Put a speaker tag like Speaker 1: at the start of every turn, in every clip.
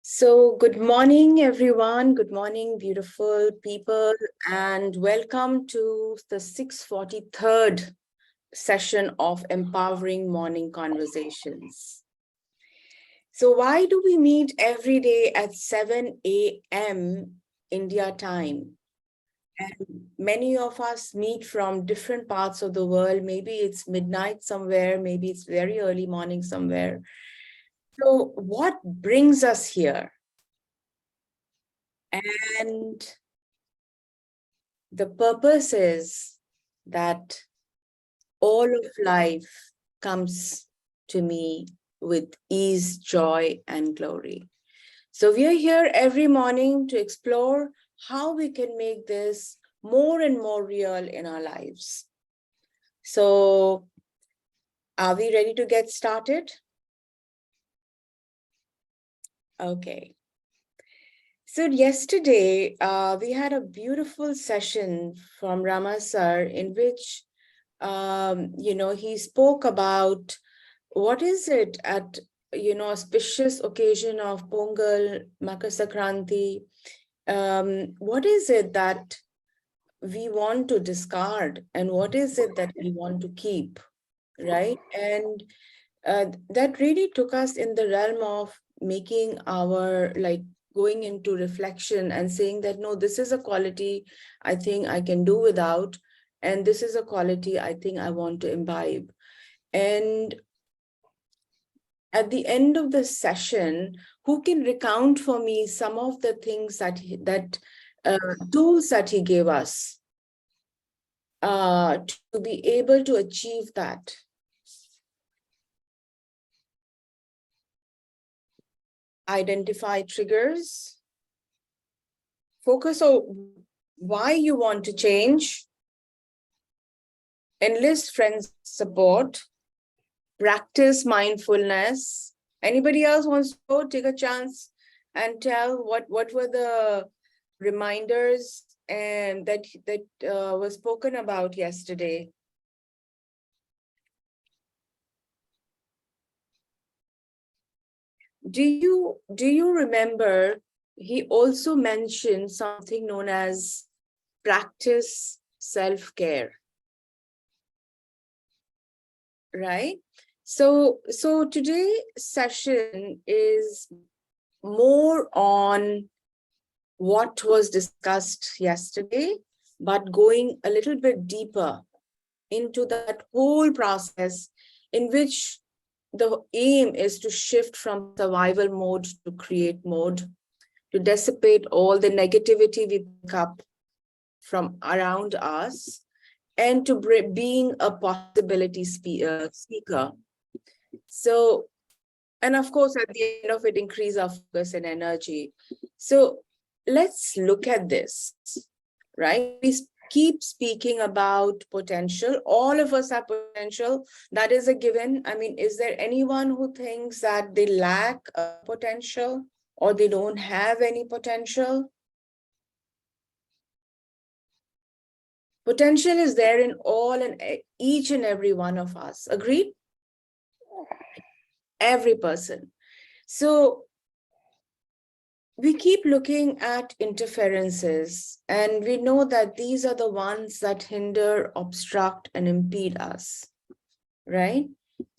Speaker 1: So, good morning, everyone. Good morning, beautiful people, and welcome to the 643rd session of Empowering Morning Conversations. So, why do we meet every day at 7 a.m. India time? And many of us meet from different parts of the world. Maybe it's midnight somewhere, maybe it's very early morning somewhere. So, what brings us here? And the purpose is that all of life comes to me with ease, joy, and glory. So we are here every morning to explore how we can make this more and more real in our lives. So are we ready to get started? Okay. So yesterday, we had a beautiful session from Rama sir in which he spoke about what is it at, auspicious occasion of Pongal, Makar Sankranti, what is it that we want to discard and what is it that we want to keep, right? And that really took us in the realm of making our, going into reflection and saying that, no, this is a quality I think I can do without, and this is a quality I think I want to imbibe. And at the end of the session, who can recount for me some of the things that tools that he gave us to be able to achieve that? Identify triggers, focus on why you want to change, enlist friends support, practice mindfulness. Anybody else wants to go take a chance and tell what were the reminders and that was spoken about yesterday? Do you remember he also mentioned something known as practice self-care, right? So today's session is more on what was discussed yesterday, but going a little bit deeper into that whole process in which the aim is to shift from survival mode to create mode, to dissipate all the negativity we pick up from around us, and to being a possibility speaker. So, and of course, at the end of it, increase our focus and energy. So let's look at this, right? We keep speaking about potential. All of us have potential. That is a given. I mean, is there anyone who thinks that they lack a potential or they don't have any potential? Potential is there in all and each and every one of us. Agreed? Every person. So we keep looking at interferences, and we know that these are the ones that hinder, obstruct, and impede us, right?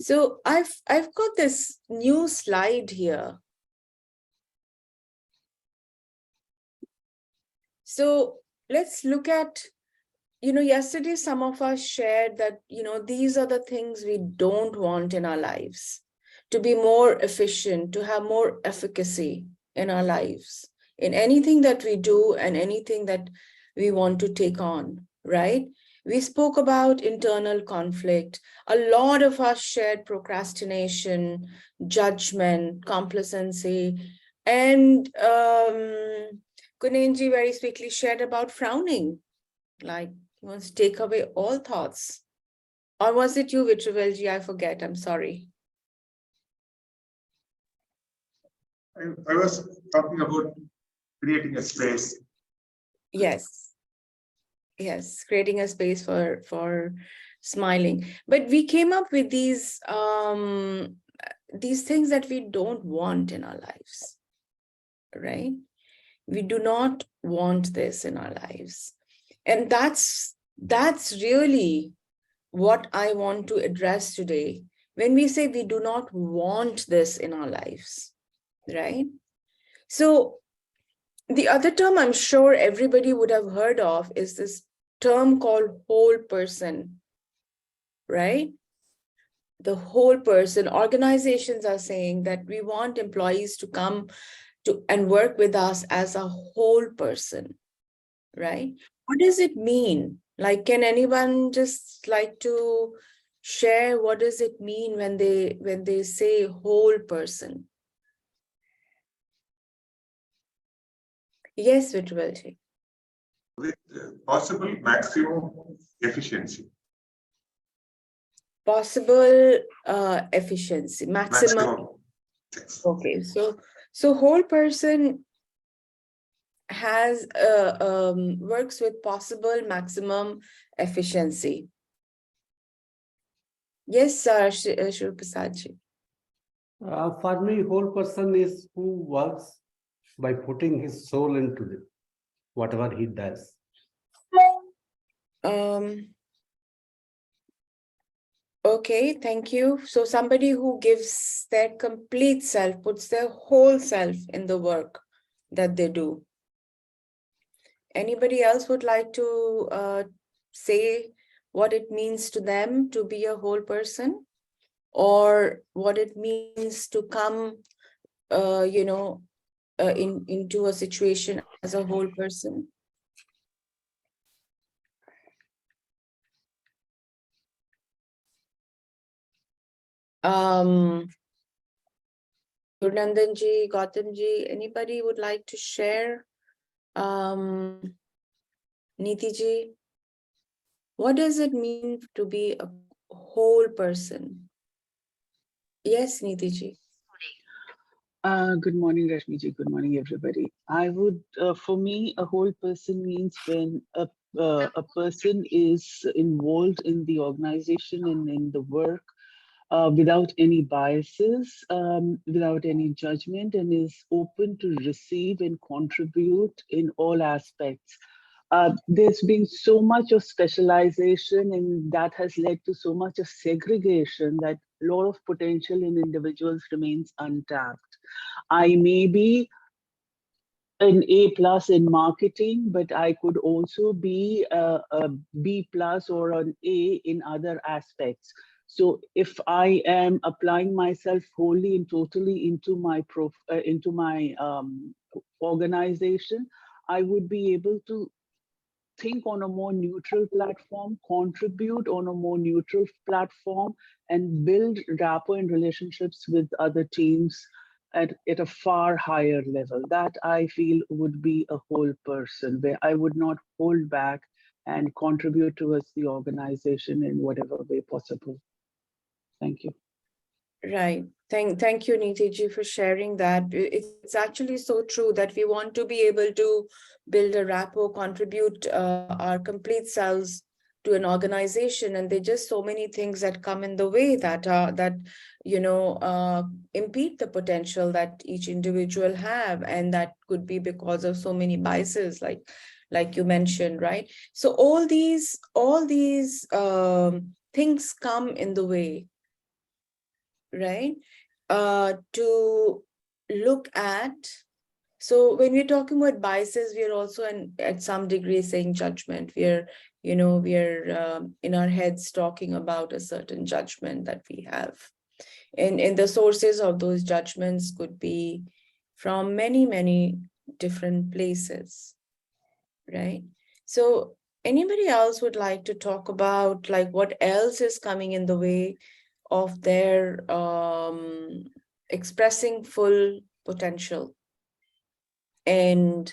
Speaker 1: So I've got this new slide here. So let's look at, yesterday some of us shared that, these are the things we don't want in our lives: to be more efficient, to have more efficacy in our lives, in anything that we do and anything that we want to take on, right? We spoke about internal conflict. A lot of us shared procrastination, judgment, complacency, and Kunenji very sweetly shared about frowning, like he wants to take away all thoughts. Or was it you, Vitravelji? I forget, I'm sorry.
Speaker 2: I was talking about creating a space.
Speaker 1: Yes, creating a space for smiling. But we came up with these things that we don't want in our lives. right? We do not want this in our lives. And that's really what I want to address today. When we say we do not want this in our lives, right? So the other term I'm sure everybody would have heard of is this term called whole person, right? The whole person. Organizations are saying that we want employees to come to and work with us as a whole person, right? What does it mean? Like, can anyone just like to share what does it mean when they say whole person? Yes, Vitralji.
Speaker 2: With possible maximum efficiency.
Speaker 1: Possible efficiency, maximum. Okay, so whole person has works with possible maximum efficiency. Yes, Shri Prasadji.
Speaker 3: For me, whole person is who works by putting his soul into whatever he does.
Speaker 1: Okay, thank you. So somebody who gives their complete self, puts their whole self in the work that they do. Anybody else would like to say what it means to them to be a whole person, or what it means to come, into a situation as a whole person? Gurnandanji, Gautamji, anybody would like to share? Nitiji, what does it mean to be a whole person? Yes, Nitiji.
Speaker 4: Good morning, Rashmiji. Good morning, everybody. I would, for me, a whole person means when a person is involved in the organization and in the work without any biases, without any judgment, and is open to receive and contribute in all aspects. There's been so much of specialization, and that has led to so much of segregation that a lot of potential in individuals remains untapped. I may be an A+ in marketing, but I could also be a B+ or an A in other aspects. So if I am applying myself wholly and totally into my organization, I would be able to think on a more neutral platform, contribute on a more neutral platform, and build rapport and relationships with other teams at a far higher level. That I feel would be a whole person, where I would not hold back and contribute towards the organization in whatever way possible. Thank you.
Speaker 1: Right. Thank you, Nitiji, for sharing that. It's actually so true that we want to be able to build a rapport, contribute our complete selves to an organization, and there are just so many things that come in the way that impede the potential that each individual have, and that could be because of so many biases, like you mentioned, right? So all these things come in the way, right? To look at. So when we're talking about biases, we are also at some degree saying judgment. We're in our heads talking about a certain judgment that we have. And the sources of those judgments could be from many, many different places, right? So anybody else would like to talk about like what else is coming in the way of their expressing full potential? And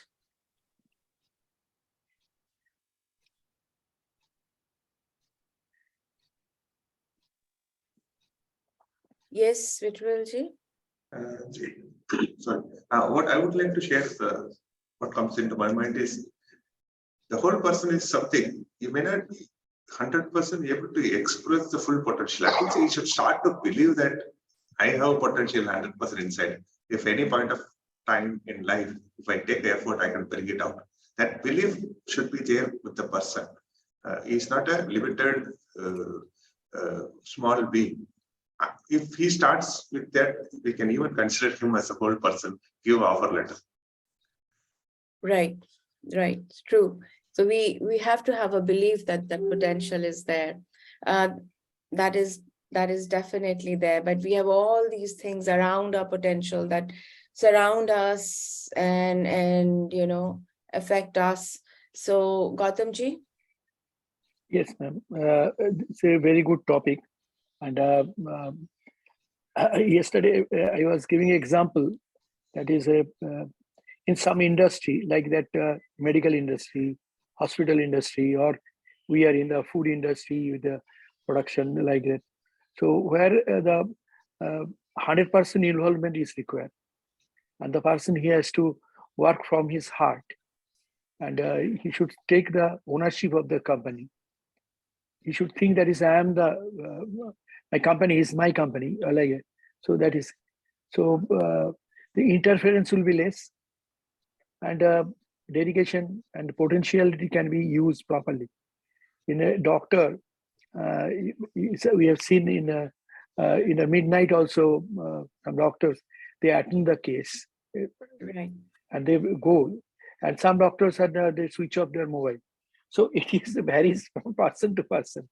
Speaker 1: yes, Vitralji.
Speaker 2: Sorry. What I would like to share, what comes into my mind is the whole person is something you may not be 100% able to express the full potential. I think you should start to believe that I have potential 100% inside. If any point of time in life, if I take the effort, I can bring it out. That belief should be there with the person. He's not a limited small being. If he starts with that, we can even consider him as a whole person, give offer letter.
Speaker 1: Right, right, true. So we have to have a belief that the potential is there. Uh, that is definitely there, but we have all these things around our potential that surround us and affect us. So Gautamji?
Speaker 5: Yes, ma'am. It's a very good topic. And yesterday I was giving an example that is in some industry like that, medical industry, hospital industry, or we are in the food industry with the production like that. So where the 100% involvement is required, and the person he has to work from his heart, and he should take the ownership of the company. He should think that is I am the my company is my company, like it. So that is so the interference will be less, and dedication and potentiality can be used properly. In a doctor, we have seen in a midnight also some doctors they attend the case
Speaker 1: Right.
Speaker 5: and they go, and some doctors are they switch off their mobile. So it is varies from person to person.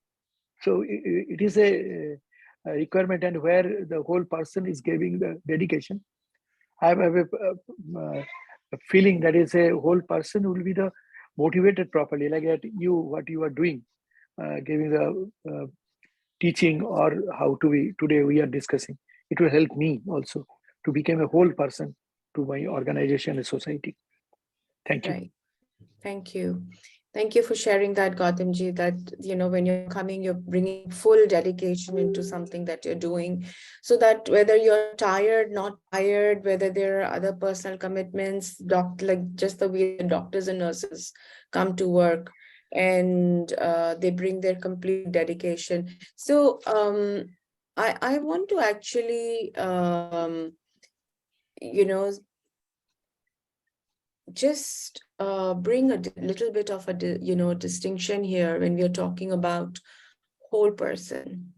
Speaker 5: So it is a requirement, and where the whole person is giving the dedication. I have a feeling that is a whole person will be the motivated properly, like that you what you are doing, giving the teaching or how to be today we are discussing. It will help me also to become a whole person to my organization and society. Thank you.
Speaker 1: Right. Thank you. Thank you for sharing that, Gautamji, that, when you're coming, you're bringing full dedication into something that you're doing, so that whether you're tired, not tired, whether there are other personal commitments, like just the way the doctors and nurses come to work, and they bring their complete dedication. So I want to actually, just bring a little bit of a distinction here when we are talking about whole person.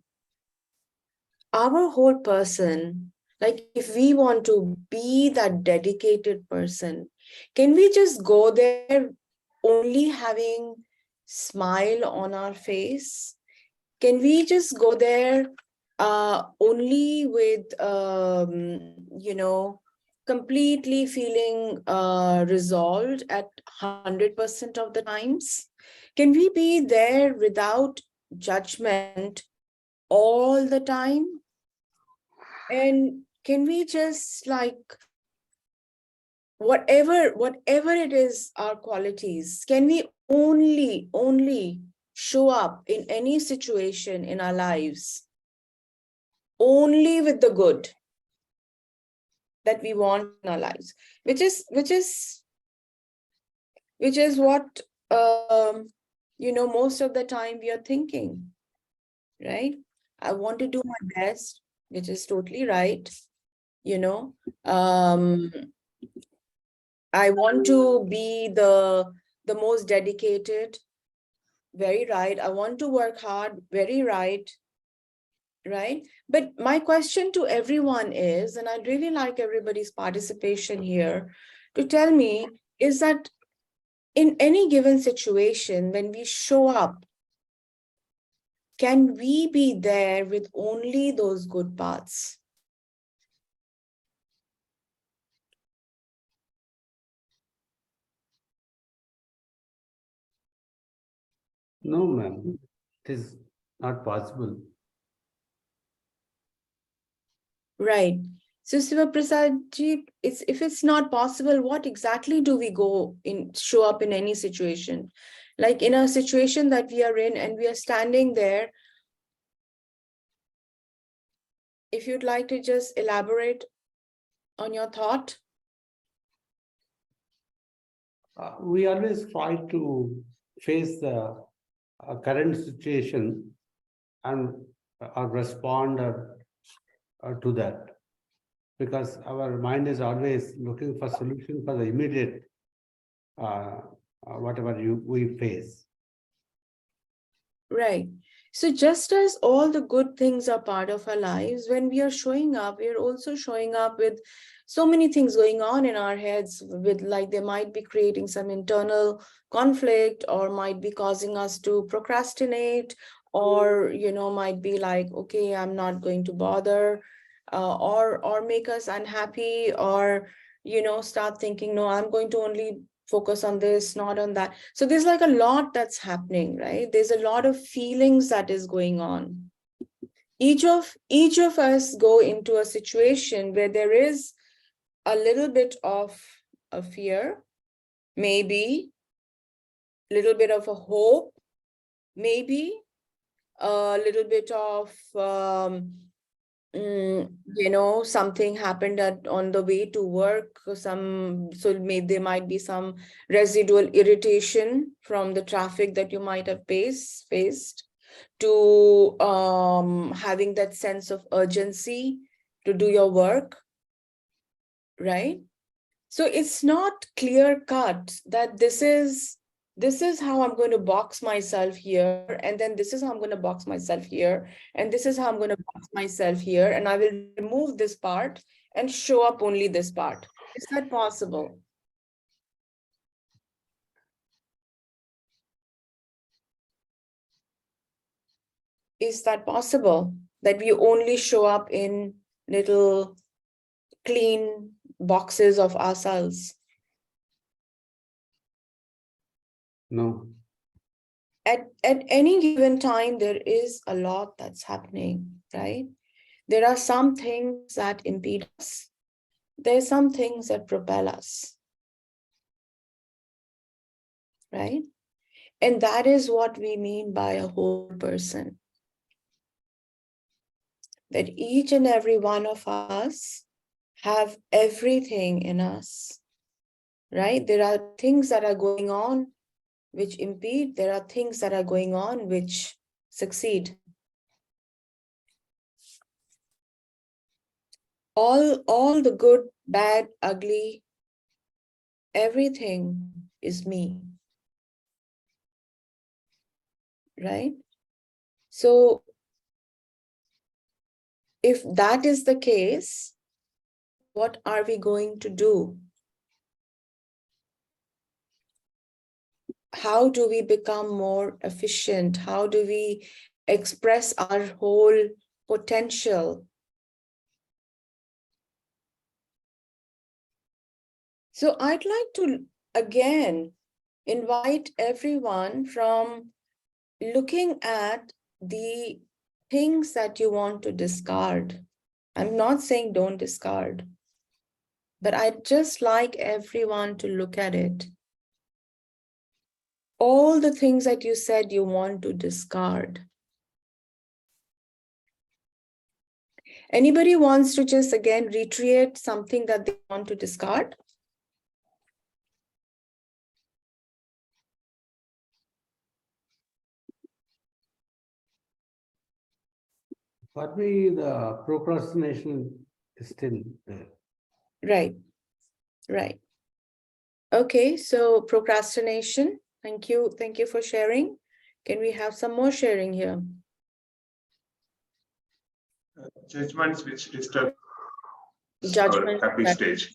Speaker 1: Our whole person, like if we want to be that dedicated person, can we just go there only having smile on our face? Can we just go there only with completely feeling resolved at 100% of the times? Can we be there without judgment all the time? And can we just, like, whatever it is, our qualities, can we only show up in any situation in our lives only with the good that we want in our lives, which is what most of the time we are thinking, right? I want to do my best, which is totally right. I want to be the most dedicated, very right. I want to work hard, very right. Right? But my question to everyone is, and I'd really like everybody's participation here to tell me, is that in any given situation, when we show up, can we be there with only those good parts?
Speaker 3: No, ma'am, it is not possible.
Speaker 1: Right. So Siva Prasad ji, if it's not possible, what exactly do we show up in any situation? Like in a situation that we are in and we are standing there, if you'd like to just elaborate on your thought.
Speaker 3: We always try to face the current situation and respond to that. because our mind is always looking for solution for the immediate whatever we face.
Speaker 1: Right. So just as all the good things are part of our lives, when we are showing up, we are also showing up with so many things going on in our heads, with like they might be creating some internal conflict, or might be causing us to procrastinate, or might be like, okay, I'm not going to bother, or make us unhappy, or start thinking, no, I'm going to only focus on this, not on that. So there's like a lot that's happening, right? There's a lot of feelings that is going on. Each of us go into a situation where there is a little bit of a fear, maybe a little bit of a hope, maybe a little bit of something happened on the way to work, there might be some residual irritation from the traffic that you might have faced, to having that sense of urgency to do your work, right? So it's not clear cut that this is how I'm going to box myself here, and then this is how I'm going to box myself here, and this is how I'm going to box myself here, and I will remove this part and show up only this part. Is that possible? Is that possible, that we only show up in little clean boxes of ourselves?
Speaker 3: No.
Speaker 1: At any given time, there is a lot that's happening, right? There are some things that impede us. There are some things that propel us, right? And that is what we mean by a whole person. That each and every one of us have everything in us, right? There are things that are going on which impede. There are things that are going on which succeed. All the good, bad, ugly, everything is me, right? So if that is the case, what are we going to do? How do we become more efficient? How do we express our whole potential? So I'd like to, again, invite everyone from looking at the things that you want to discard. I'm not saying don't discard, but I'd just like everyone to look at it. All the things that you said you want to discard. Anybody wants to just again reiterate something that they want to discard?
Speaker 3: For me, the procrastination is still there.
Speaker 1: Right, right. Okay, so procrastination. Thank you for sharing. Can we have some more sharing here?
Speaker 2: Judgments which disturb
Speaker 1: Judgments
Speaker 2: our happy
Speaker 1: that,
Speaker 2: stage.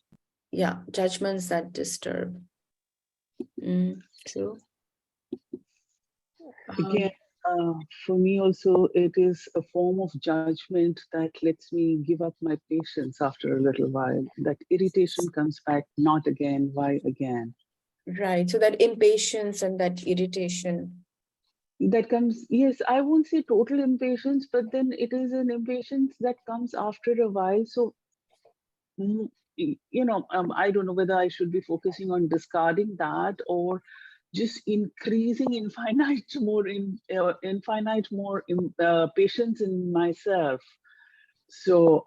Speaker 1: yeah, judgments that disturb. True.
Speaker 4: Again, for me also, it is a form of judgment that lets me give up my patience after a little while. That irritation comes back, not again, why again?
Speaker 1: Right, so that impatience and that irritation.
Speaker 4: That comes, yes, I won't say total impatience, but then it is an impatience that comes after a while. So, I don't know whether I should be focusing on discarding that or just increasing infinite more patience in myself. So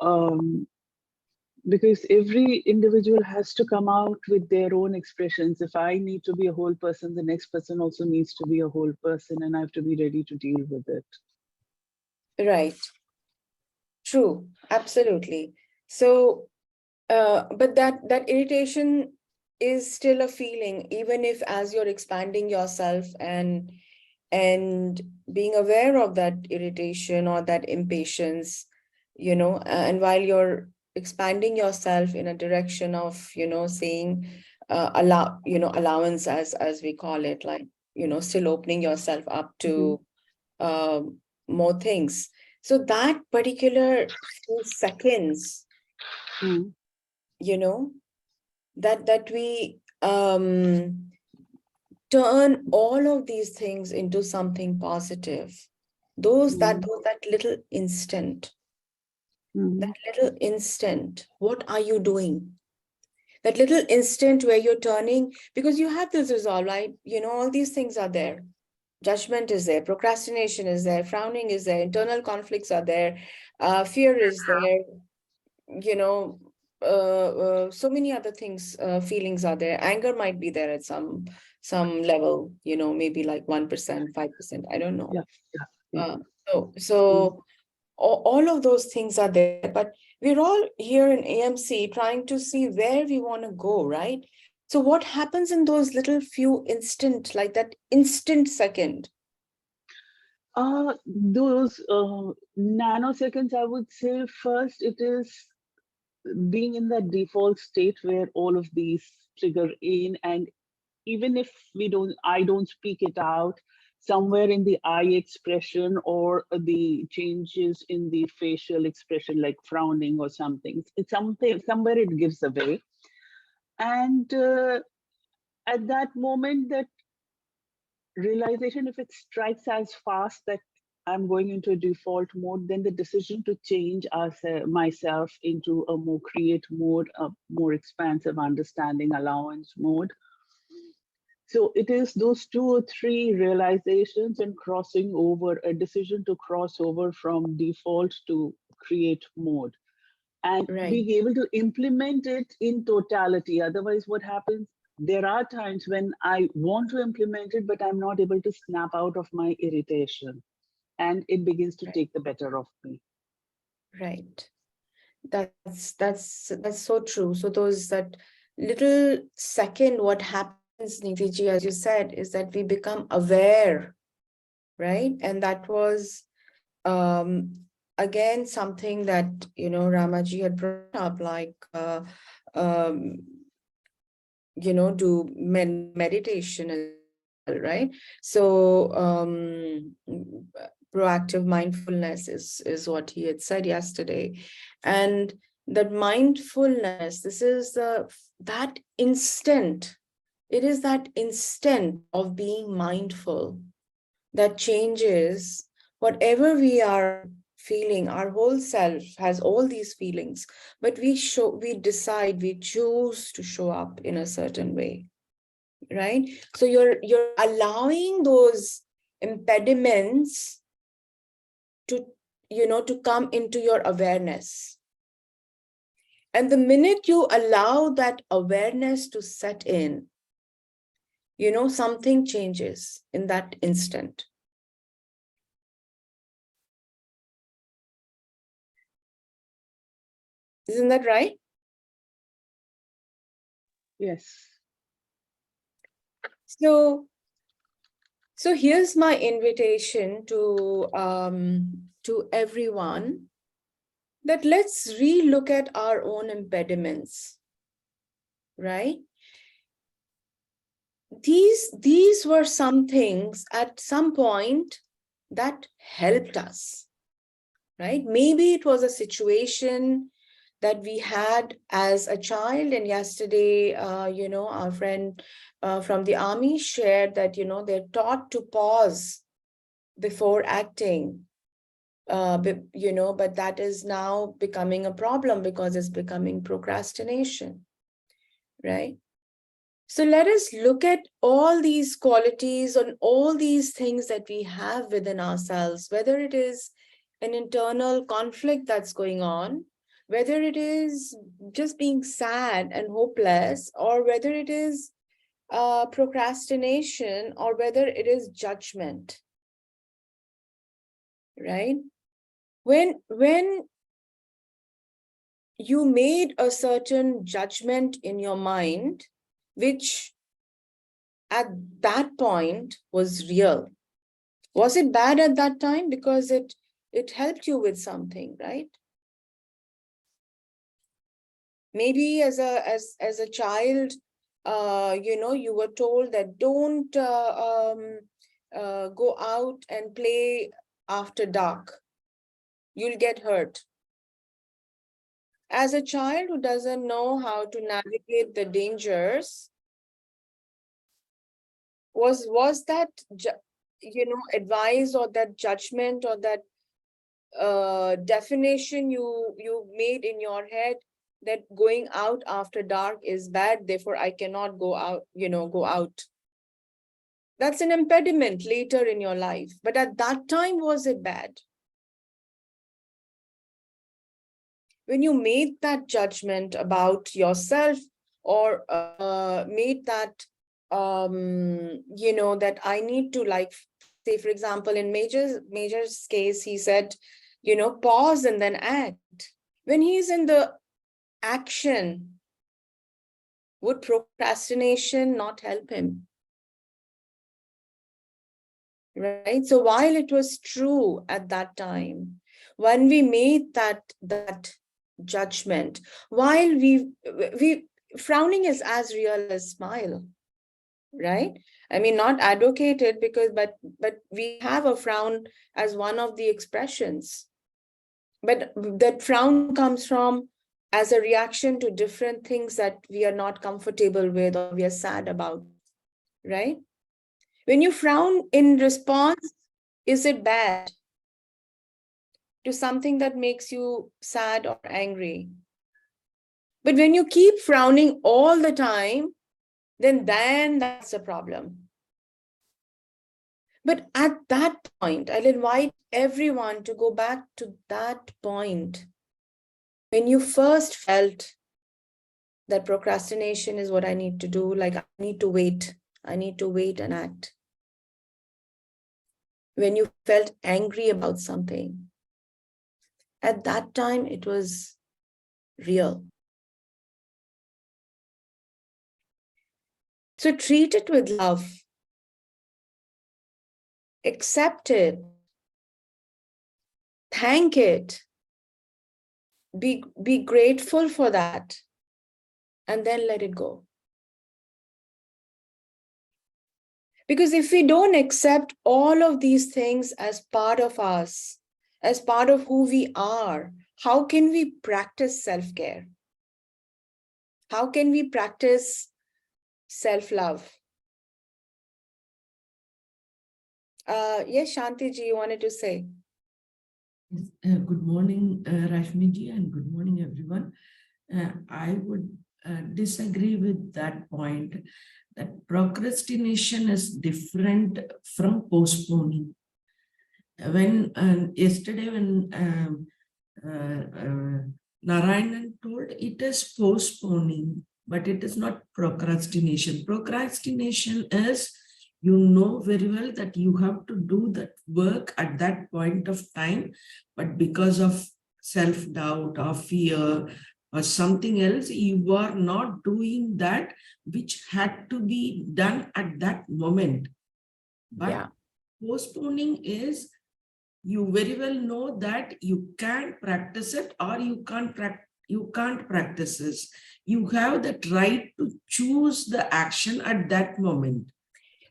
Speaker 4: because every individual has to come out with their own expressions. If I need to be a whole person, the next person also needs to be a whole person, and I have to be ready to deal with it.
Speaker 1: Right. True, absolutely. So But that irritation is still a feeling, even if as you're expanding yourself and being aware of that irritation or that impatience, and while you're expanding yourself in a direction of, saying allowance, as we call it, like, still opening yourself up to more things. So that particular few seconds,
Speaker 4: Mm.
Speaker 1: that we turn all of these things into something positive. That little instant, what are you doing? That little instant where you're turning, because you have this resolve, right? All these things are there. Judgment is there, procrastination is there, frowning is there, internal conflicts are there, fear is there, so many other things, feelings are there. Anger might be there at some level, maybe like 1%, 5%, I don't know.
Speaker 4: Yeah.
Speaker 1: So all of those things are there, but we're all here in AMC trying to see where we want to go, right? So what happens in those little few instant, like that instant second?
Speaker 4: Those nanoseconds, I would say, first it is being in that default state where all of these trigger in, and even if I don't speak it out, somewhere in the eye expression or the changes in the facial expression, like frowning or something, it's somewhere it gives away. And at that moment, that realization, if it strikes as fast that I'm going into a default mode, then the decision to change myself into a more create mode, a more expansive understanding allowance mode. So it is those 2 or 3 realizations and crossing over, a decision to cross over from default to create mode, and being able to implement it in totality. Otherwise, what happens? There are times when I want to implement it, but I'm not able to snap out of my irritation, and it begins to take the better of me.
Speaker 1: Right. That's so true. So that little second, what happens, Nidhi, as you said, is that we become aware, right? And that was again something that Ramaji had brought up, like do meditation, right? So proactive mindfulness is what he had said yesterday. And that mindfulness, this is that instant. It is that instant of being mindful that changes whatever we are feeling. Our whole self has all these feelings, but we choose to show up in a certain way, right? So you're allowing those impediments to come into your awareness. And the minute you allow that awareness to set in, something changes in that instant. Isn't that right?
Speaker 4: Yes.
Speaker 1: So here's my invitation to everyone, that let's re-look at our own impediments, right? These were some things at some point that helped us, right? Maybe it was a situation that we had as a child, and yesterday, our friend from the army shared that, they're taught to pause before acting, but that is now becoming a problem because it's becoming procrastination, right? So let us look at all these qualities and all these things that we have within ourselves, whether it is an internal conflict that's going on, whether it is just being sad and hopeless, or whether it is procrastination, or whether it is judgment, right? When you made a certain judgment in your mind, which at that point was real. Was it bad at that time? Because it helped you with something, right? Maybe as a child, you were told that don't go out and play after dark. You'll get hurt. As a child who doesn't know how to navigate the dangers, was that advice or that judgment or that definition you made in your head that going out after dark is bad, therefore I cannot go out, go out. That's an impediment later in your life. But at that time, was it bad? When you made that judgment about yourself or made that, that I need to, like, say, for example, in Major's case, he said, pause and then act. When he's in the action, would procrastination not help him? Right? So while it was true at that time, when we made that judgment, while we frowning is as real as smile, right? I mean, not advocated but we have a frown as one of the expressions. But that frown comes from as a reaction to different things that we are not comfortable with or we are sad about, right? When you frown in response, is it bad to something that makes you sad or angry? But when you keep frowning all the time, then that's a problem. But at that point, I'll invite everyone to go back to that point when you first felt that procrastination is what I need to do, like I need to wait and act. When you felt angry about something, at that time it was real. So treat it with love. Accept it. Thank it. Be grateful for that. And then let it go. Because if we don't accept all of these things as part of us, as part of who we are, how can we practice self-care? How can we practice self-love? Yes, Shanti ji, you wanted to say?
Speaker 6: Good morning, Rashmi ji, and good morning, everyone. I would disagree with that point, that procrastination is different from postponing. When yesterday, when Narayanan told, it is postponing, but it is not procrastination. Procrastination is, you know very well that you have to do that work at that point of time, but because of self-doubt or fear or something else, you are not doing that which had to be done at that moment. But postponing is, you very well know that you can practice it or you can't practice this. You have that right to choose the action at that moment.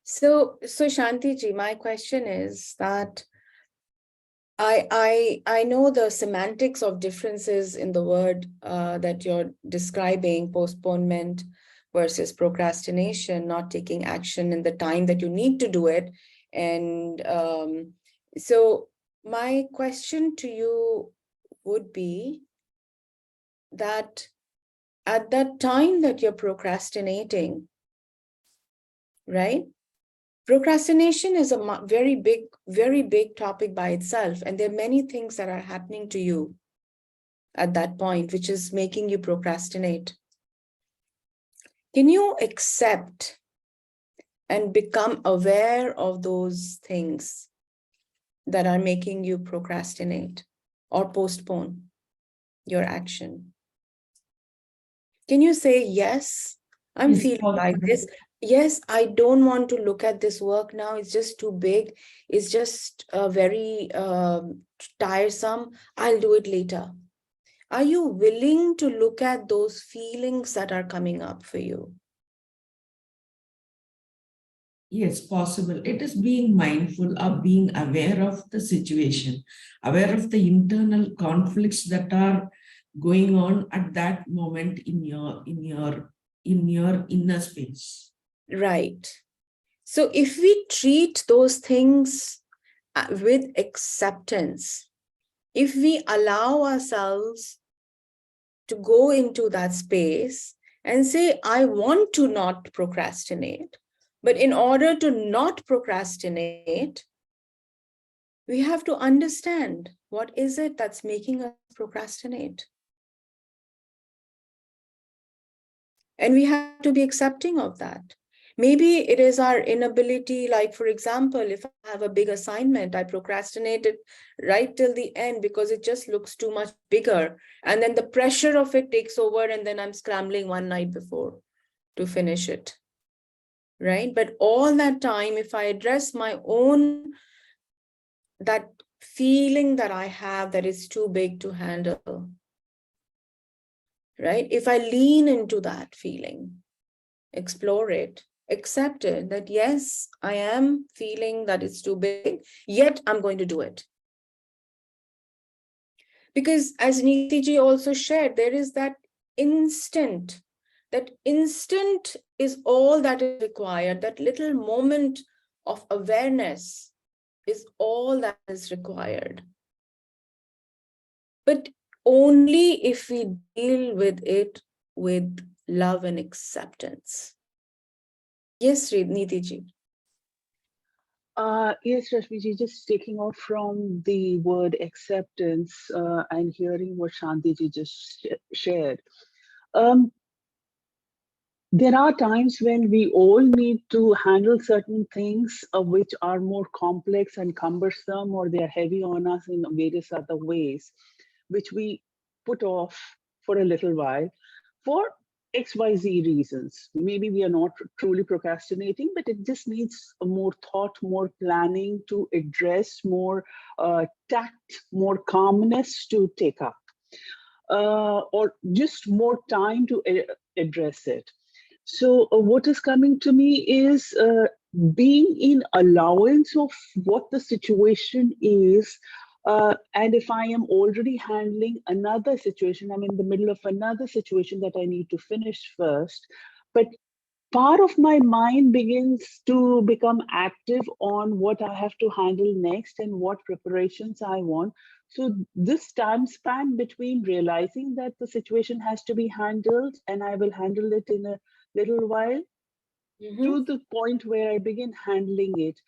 Speaker 1: So Shanti ji, my question is that I know the semantics of differences in the word that you're describing, postponement versus procrastination, not taking action in the time that you need to do it. And so my question to you would be that at that time that you're procrastinating, right? Procrastination is a very big topic by itself. And there are many things that are happening to you at that point, which is making you procrastinate. Can you accept and become aware of those things that are making you procrastinate or postpone your action? Can you say, yes, I'm
Speaker 6: Yes,
Speaker 1: feeling like
Speaker 6: possible.
Speaker 1: this. Yes, I don't want to look at this work now. It's just too big. It's just very tiresome. I'll do it later. Are you willing to look at those feelings that are coming up for you?
Speaker 6: Yes, possible. It is being mindful of being aware of the situation, aware of the internal conflicts that are going on at that moment in your inner space.
Speaker 1: Right. So if we treat those things with acceptance, if we allow ourselves to go into that space and say, I want to not procrastinate, but in order to not procrastinate, we have to understand what is it that's making us procrastinate. And we have to be accepting of that. Maybe it is our inability, like, for example, if I have a big assignment, I procrastinate it right till the end because it just looks too much bigger. And then the pressure of it takes over, and then I'm scrambling one night before to finish it. Right? But all that time, if I address my own, that feeling that I have that is too big to handle, right? If I lean into that feeling, explore it, accept it, that yes, I am feeling that it's too big, yet I'm going to do it. Because as Neeti ji also shared, there is that instant is all that is required. That little moment of awareness is all that is required. But only if we deal with it with love and acceptance. Yes, Neeti ji.
Speaker 4: Yes, Rashmiji, just taking off from the word acceptance and hearing what Shantiji just shared. There are times when we all need to handle certain things which are more complex and cumbersome, or they are heavy on us in various other ways, which we put off for a little while for XYZ reasons. Maybe we are not truly procrastinating, but it just needs more thought, more planning to address, more tact, more calmness to take up, or just more time to address it. So what is coming to me is being in allowance of what the situation is. And if I am already handling another situation, I'm in the middle of another situation that I need to finish first, but part of my mind begins to become active on what I have to handle next and what preparations I want. So this time span between realizing that the situation has to be handled and I will handle it in a little while, to the point where I begin handling it.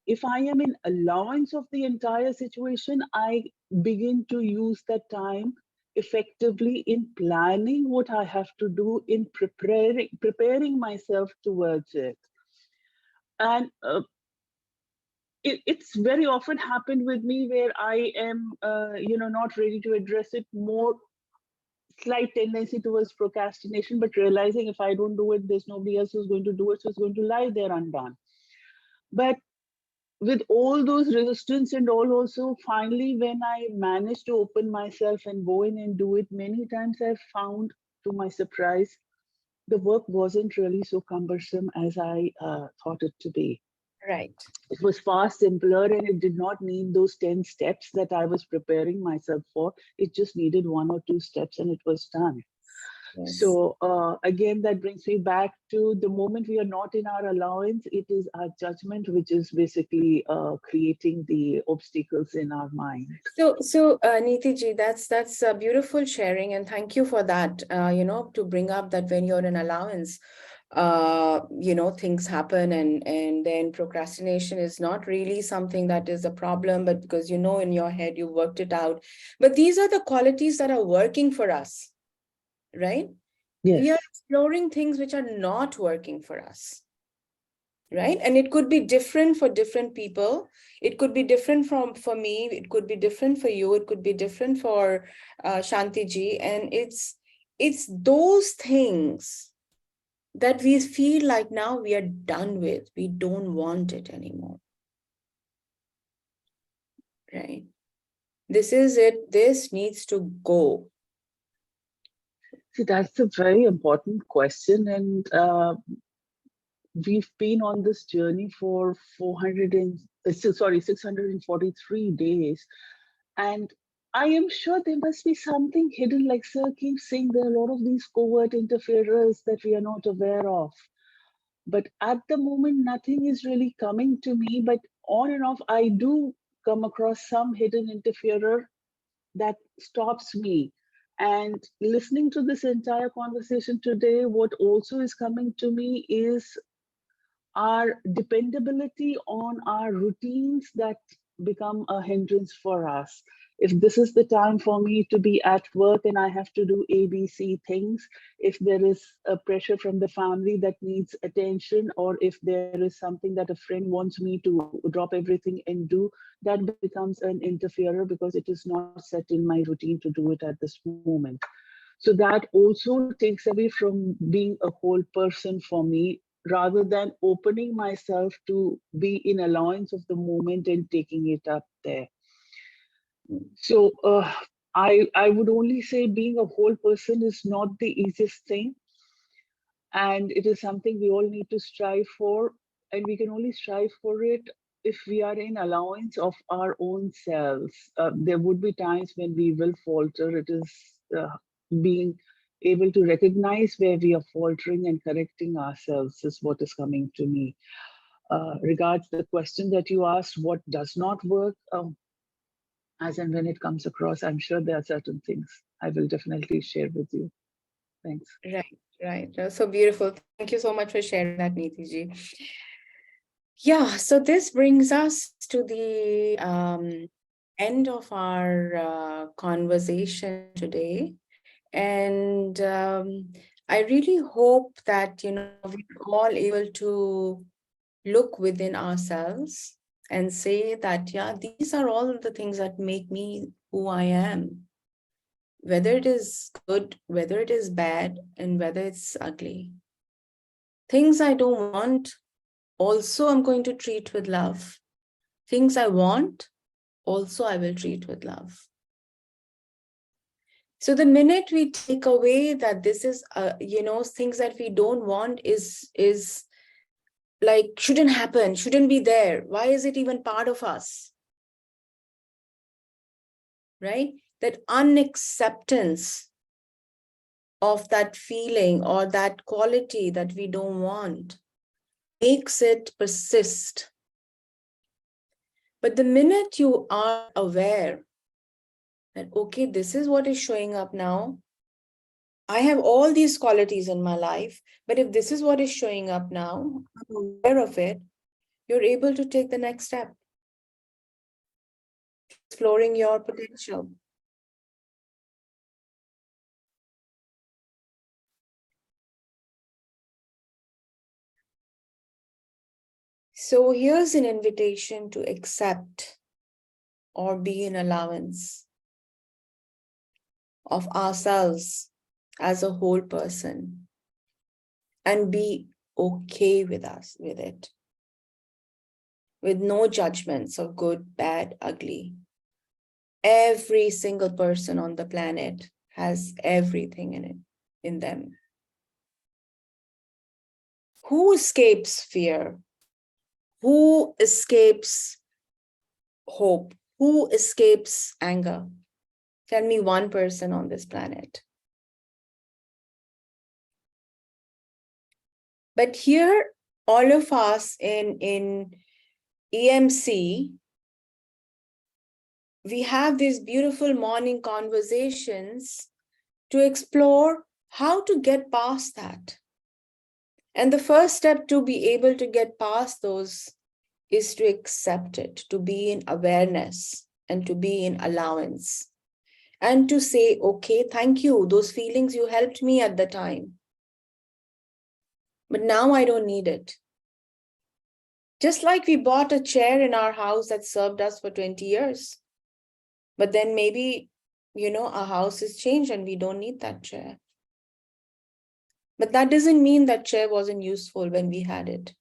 Speaker 4: If I am in allowance of the entire situation, I begin to use that time effectively in planning what I have to do, in preparing myself towards it. And it's very often happened with me where I am, not ready to address it, more slight tendency towards procrastination, but realizing if I don't do it, there's nobody else who's going to do it, so it's going to lie there undone. But with all those resistance and all, also finally when I managed to open myself and go in and do it, many times I've found, to my surprise, the work wasn't really so cumbersome as I thought it to be.
Speaker 1: Right.
Speaker 4: It was far simpler, and it did not need those 10 steps that I was preparing myself for. It just needed 1 or 2 steps and it was done.
Speaker 1: Yes.
Speaker 4: So again, that brings me back to the moment we are not in our allowance, it is our judgment which is basically creating the obstacles in our mind.
Speaker 1: So Neeti ji, that's a beautiful sharing, and thank you for that. To bring up that when you're in allowance, things happen, and then procrastination is not really something that is a problem, but because in your head you worked it out. But these are the qualities that are working for us, right?
Speaker 4: Yes.
Speaker 1: We are exploring things which are not working for us. Right? And it could be different for different people. It could be different for me. It could be different for you. It could be different for Shanti ji. And it's those things that we feel like now we are done with. We don't want it anymore. Right? This is it. This needs to go.
Speaker 4: See, that's a very important question. And we've been on this journey for 643 days. And I am sure there must be something hidden, like Sir keeps saying, there are a lot of these covert interferers that we are not aware of. But at the moment, nothing is really coming to me. But on and off, I do come across some hidden interferer that stops me. And listening to this entire conversation today, what also is coming to me is our dependability on our routines that become a hindrance for us. If this is the time for me to be at work and I have to do ABC things, if there is a pressure from the family that needs attention, or if there is something that a friend wants me to drop everything and do, that becomes an interferer because it is not set in my routine to do it at this moment. So that also takes away from being a whole person for me, rather than opening myself to be in allowance of the moment and taking it up there. So I would only say being a whole person is not the easiest thing. And it is something we all need to strive for. And we can only strive for it if we are in allowance of our own selves. There would be times when we will falter. It is being able to recognize where we are faltering and correcting ourselves is what is coming to me. Regards the question that you asked, what does not work, as and when it comes across, I'm sure there are certain things I will definitely share with you. Thanks.
Speaker 1: Right. That's so beautiful. Thank you so much for sharing that, Neeti ji. Yeah, so this brings us to the end of our conversation today. And I really hope that, we're all able to look within ourselves and say that, yeah, these are all of the things that make me who I am. Whether it is good, whether it is bad, and whether it's ugly. Things I don't want, also I'm going to treat with love. Things I want, also I will treat with love. So the minute we take away that this is, things that we don't want is like, shouldn't happen, shouldn't be there. Why is it even part of us? Right? That unacceptance of that feeling or that quality that we don't want makes it persist. But the minute you are aware that, okay, this is what is showing up now. I have all these qualities in my life, but if this is what is showing up now, I'm aware of it, you're able to take the next step. Exploring your potential. So here's an invitation to accept or be in allowance of ourselves as a whole person and be okay with it, with no judgments of good, bad, ugly. Every single person on the planet has everything in them. Who escapes fear? Who escapes hope? Who escapes anger? Tell me one person on this planet. But here, all of us in EMC, we have these beautiful morning conversations to explore how to get past that. And the first step to be able to get past those is to accept it, to be in awareness and to be in allowance. And to say, okay, thank you. Those feelings, you helped me at the time. But now I don't need it. Just like we bought a chair in our house that served us for 20 years. But then maybe, our house has changed and we don't need that chair. But that doesn't mean that chair wasn't useful when we had it.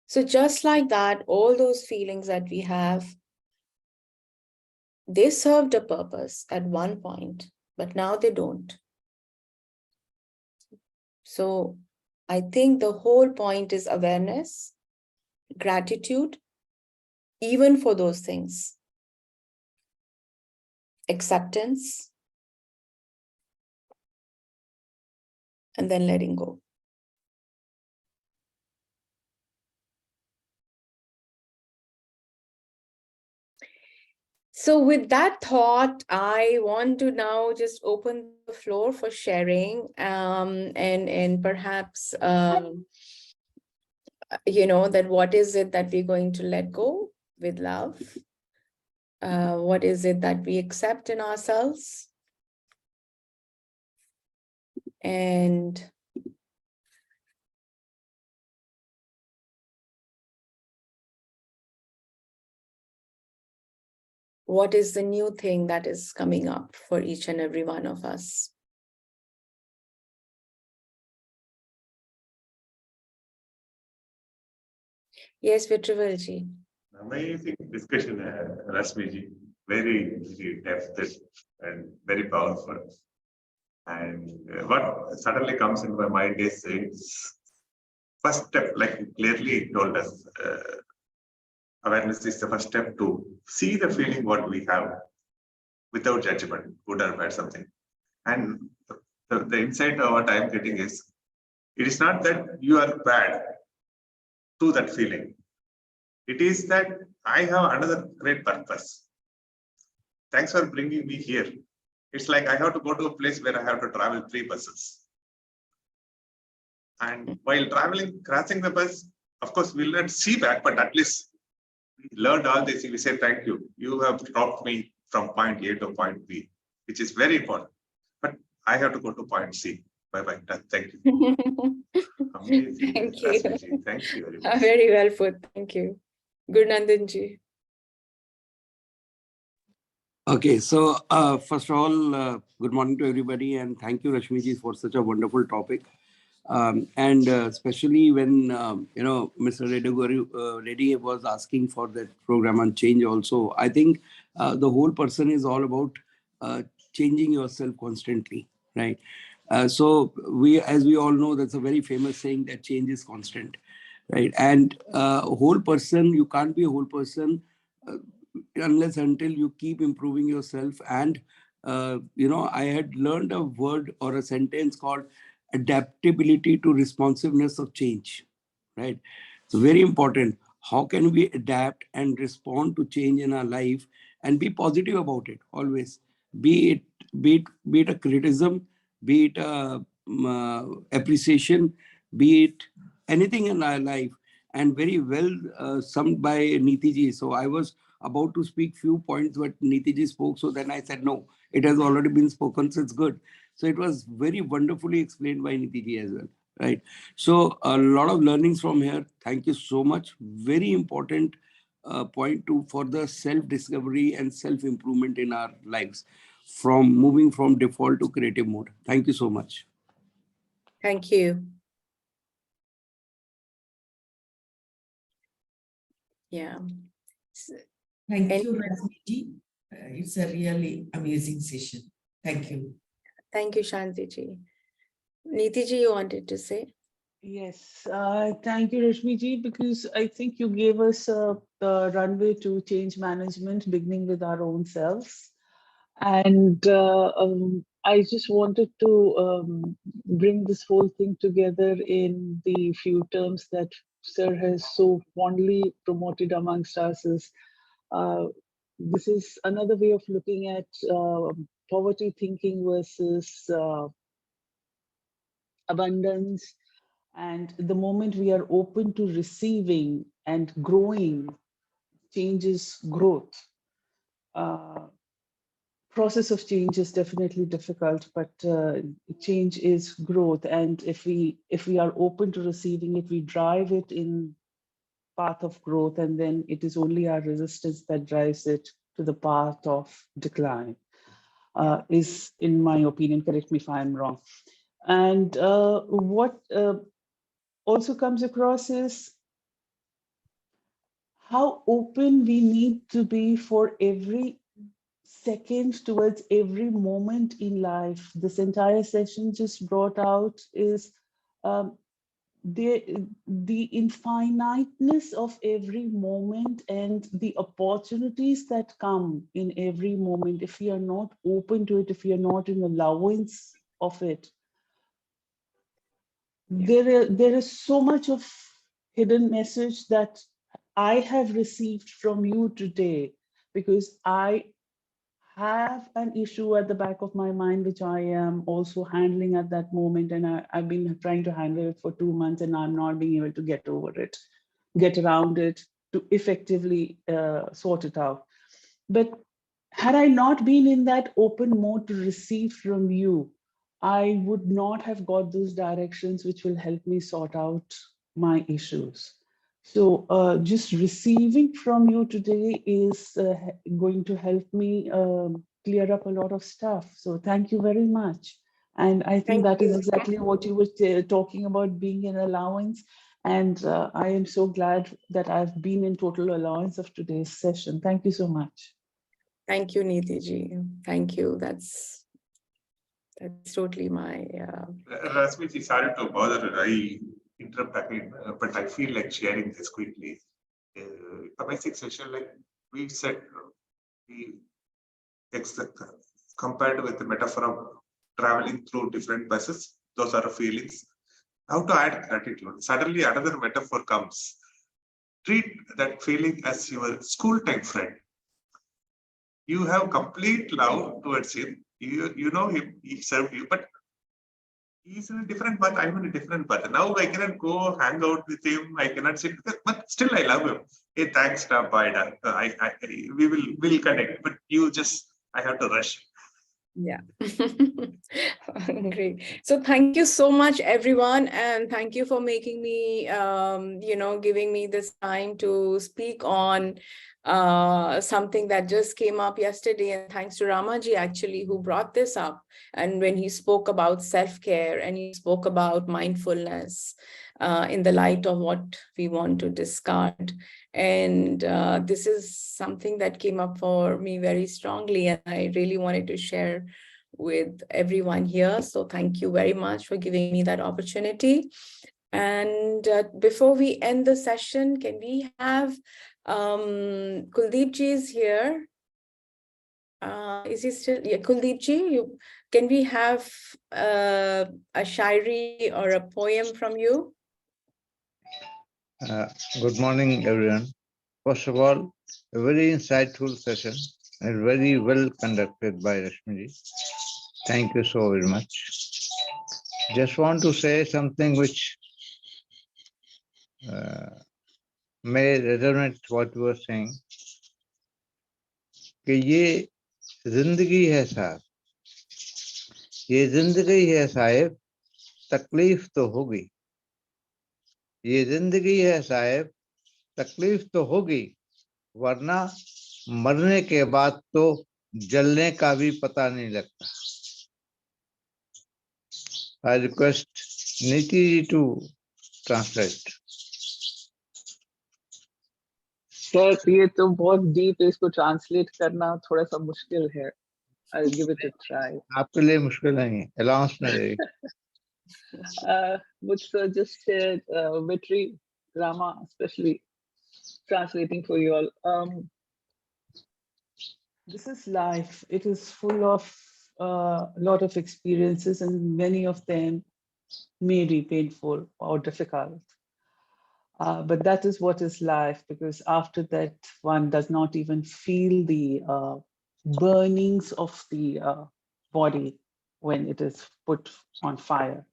Speaker 1: So just like that, all those feelings that we have, they served a purpose at one point, but now they don't. So I think the whole point is awareness, gratitude, even for those things, acceptance, and then letting go. So with that thought, I want to now just open the floor for sharing, and perhaps, that what is it that we're going to let go with love? What is it that we accept in ourselves? And what is the new thing that is coming up for each and every one of us? Yes, Vitravalji.
Speaker 2: Amazing discussion, Rashmiji. Very depth and very powerful. And what suddenly comes into my mind is it's first step, like you clearly told us, awareness is the first step to see the feeling what we have without judgment, good or bad something. And the insight of what I'm getting is, it is not that you are bad to that feeling. It is that I have another great purpose. Thanks for bringing me here. It's like I have to go to a place where I have to travel 3 buses. And while traveling, crossing the bus, of course, we'll not see back, but at least we learned all this. We say, thank you. You have dropped me from point A to point B, which is very important. But I have to go to point C. Bye-bye. Thank you. Amazing.
Speaker 1: Thank you.
Speaker 2: Rashmiji. Thank you very much.
Speaker 1: Very well put. Thank you. Gurnandanji.
Speaker 3: Okay, so first of all, good morning to everybody, and thank you, Rashmiji, for such a wonderful topic. And especially when Mr. Reddy was asking for that program on change also, I think the whole person is all about changing yourself constantly, right? So as we all know, that's a very famous saying that change is constant, right? And whole person, you can't be a whole person unless until you keep improving yourself. And I had learned a word or a sentence called adaptability to responsiveness of change, right? It's very important. How can we adapt and respond to change in our life and be positive about it always? Be it a criticism, be it a appreciation, be it anything in our life. And very well summed by Niti ji. So I was about to speak few points what Niti ji spoke. So then I said, no, it has already been spoken, so it's good. So it was very wonderfully explained by Niti ji as well, right? So a lot of learnings from here. Thank you so much. Very important point for the self-discovery and self-improvement in our lives, from moving from default to creative mode. Thank you so much.
Speaker 1: Thank you. Yeah.
Speaker 6: Thank
Speaker 1: And-
Speaker 6: you, Rashmiji. It's a really amazing session. Thank you.
Speaker 1: Thank you, Shantiji. Nitiji, you wanted to say?
Speaker 4: Yes, thank you, Rashmi ji, because I think you gave us the runway to change management, beginning with our own selves. And I just wanted to bring this whole thing together in the few terms that Sir has so fondly promoted amongst us. This is another way of looking at poverty thinking versus abundance. And the moment we are open to receiving and growing, changes growth. Process of change is definitely difficult, but change is growth. And if we are open to receiving it, we drive it in path of growth, and then it is only our resistance that drives it to the path of decline. is, in my opinion, correct me if I'm wrong. And what also comes across is how open we need to be for every second towards every moment in life. This entire session just brought out is the infiniteness of every moment and the opportunities that come in every moment. If we are not open to it, if we are not in allowance of it, there is so much of hidden message that I have received from you today, because I have an issue at the back of my mind, which I am also handling at that moment. And I've been trying to handle it for 2 months, and I'm not being able to get over it, get around it, to effectively sort it out. But had I not been in that open mode to receive from you, I would not have got those directions which will help me sort out my issues. So just receiving from you today is going to help me clear up a lot of stuff. So thank you very much. And I think
Speaker 1: Thank
Speaker 4: that is
Speaker 1: you.
Speaker 4: exactly what you were talking about, being an allowance. And I am so glad that I've been in total allowance of today's session. Thank you so much.
Speaker 1: Thank you, Nidhi ji. Thank you. That's totally my.
Speaker 2: Rasmiji, sorry to bother. I interrupt again, but I feel like sharing this quickly. The basic session, like we said, we compared with the metaphor of traveling through different buses, those are feelings. How to add gratitude? Suddenly, another metaphor comes. Treat that feeling as your school time friend. You have complete love towards him. You know him, he served you, but he's in a different path, I'm in a different path. Now I cannot go hang out with him, I cannot sit, but still I love him. Hey, thanks, Bida. We'll connect, but I have to rush.
Speaker 1: Yeah. Great. So thank you so much, everyone. And thank you for making me, giving me this time to speak on something that just came up yesterday. And thanks to Ramaji, actually, who brought this up. And when he spoke about self-care and he spoke about mindfulness in the light of what we want to discard. And this is something that came up for me very strongly, and I really wanted to share with everyone here. So thank you very much for giving me that opportunity. And before we end the session, can we have Kuldeep ji is here? Is he still? Yeah, Kuldeep ji, can we have a shairi or a poem from you?
Speaker 7: Good morning, everyone. First of all, a very insightful session and very well conducted by Rashmiji. Thank you so very much. Just want to say something which may resonate what you were saying. कि ये जिंदगी है साहब, ये जिंदगी है साहब, तकलीफ तो होगी. ये जिंदगी है साहब, तकलीफ तो होगी, वरना मरने के बाद तो जलने का भी पता नहीं लगता. I request Niti to translate.
Speaker 4: Sir ये तो बहुत डीप है, इसको ट्रांसलेट करना थोड़ा सा मुश्किल है. I'll give it a try.
Speaker 7: आपके लिए मुश्किल नहीं, अलाउंस में रहेगी.
Speaker 4: But sir, just Vetri, Rama, especially translating for you all. This is life. It is full of a lot of experiences, and many of them may be painful or difficult. But that is what is life, because after that, one does not even feel the burnings of the body when it is put on fire.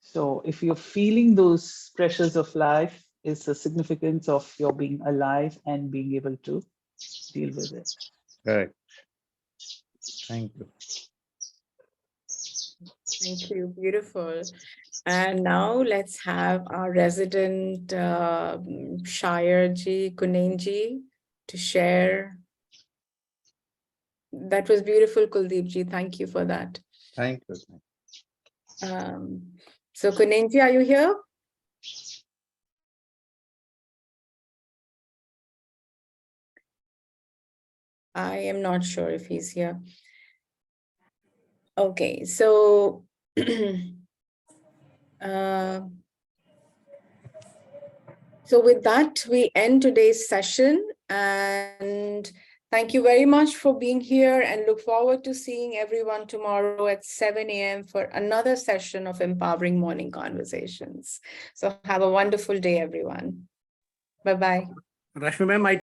Speaker 4: So if you're feeling those pressures of life, is the significance of your being alive and being able to deal with it.
Speaker 7: Correct. Thank you.
Speaker 1: Thank you. Beautiful. And now let's have our resident Shire ji, Kunenji, to share That was beautiful, Kuldeepji. Thank you for that.
Speaker 7: Thank you.
Speaker 1: So Kunenji, are you here? I am not sure if he's here. Okay, so so with that, we end today's session, and thank you very much for being here, and look forward to seeing everyone tomorrow at 7 a.m. for another session of Empowering Morning Conversations. So have a wonderful day, everyone. Bye-bye.
Speaker 3: Rashmi ma'am, I